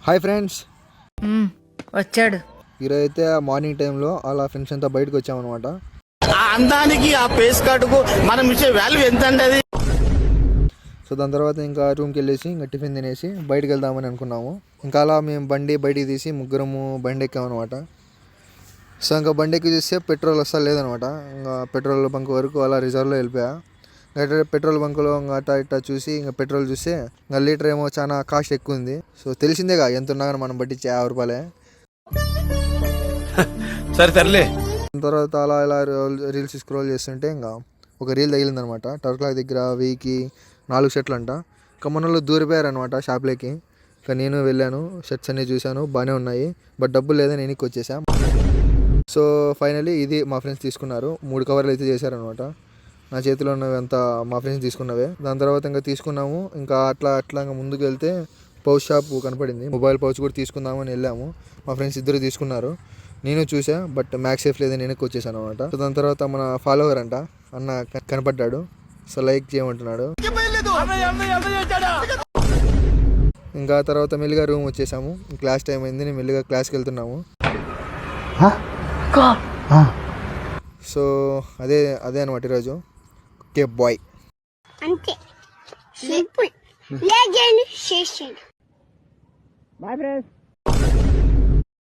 Hi friends, వచ్చాడు. ఈరోజు అయితే మార్నింగ్ టైంలో అలా ఫ్రెండ్స్ అంతా బయటకు వచ్చామన్నమాట. ఆ అందానికి ఆ ఫేస్ కట్కు మనం ఇచ్చే వాల్యూ ఎంత అండి. సో దాని తర్వాత ఇంకా రూమ్కి వెళ్ళేసి ఇంకా టిఫిన్ తినేసి బయటకు వెళ్దామని అనుకున్నాము. ఇంకా అలా మేము బండి బయటికి తీసి ముగ్గురము బండి ఎక్కామన్నమాట. సో ఇంకా బండి ఎక్కి చూస్తే పెట్రోల్ వస్తా లేదనమాట. ఇంకా పెట్రోల్ బంక్ వరకు అలా రిజర్వ్లో వెళ్ళిపోయా. ఇంకా పెట్రోల్ బంకులో ఇంకా అట్టా ఇట్టా చూసి ఇంకా పెట్రోల్ చూస్తే ఇంకా లీటర్ ఏమో చాలా కాస్ట్ ఎక్కువ ఉంది. సో తెలిసిందేగా ఎంత ఉన్నా కానీ మనం పట్టించే 50 రూపాయలే. సరే తరలే. తర్వాత అలా ఇలా రీల్స్ స్క్రోల్ చేస్తుంటే ఇంకా ఒక రీల్ తగిలిందనమాట. టర్క్లాక్ దగ్గర 1000కి 4 షర్ట్లు అంట. కమ్మనలో దూరిపోయారనమాట షాప్లోకి. ఇంకా నేను వెళ్ళాను, షర్ట్స్ అన్నీ చూశాను, బాగానే ఉన్నాయి. బట్ డబ్బులు లేదని నేను వచ్చేసా. సో ఫైనలీ ఇది మా ఫ్రెండ్స్ తీసుకున్నారు. 3 కవర్లు అయితే చేశారనమాట. నా చేతిలో ఉన్నవి అంతా మా ఫ్రెండ్స్ తీసుకున్నవే. దాని తర్వాత ఇంకా తీసుకున్నాము. ఇంకా అట్లా ఇంకా ముందుకు వెళ్తే పౌచ్ షాప్ కనపడింది. మొబైల్ పౌచ్ కూడా తీసుకుందామని వెళ్ళాము. మా ఫ్రెండ్స్ ఇద్దరు తీసుకున్నారు, నేను చూసా. బట్ మ్యాక్స్ సేఫ్ లేదని వెనక్కి వచ్చేసాను అనమాట. సో దాని తర్వాత మన ఫాలోవర్ అంట అన్న కనపడ్డాడు. సో లైక్ చేయమంటున్నాడు. ఇంకా తర్వాత మెల్లిగా రూమ్ వచ్చేసాము. క్లాస్ టైం అయింది, నేను మెల్లిగా క్లాస్కి వెళ్తున్నాము. సో అదే అనమాట ఈరోజు. Okay bye. అంతే సింపుల్. లెజెండ్ చేసేది. Bye friends.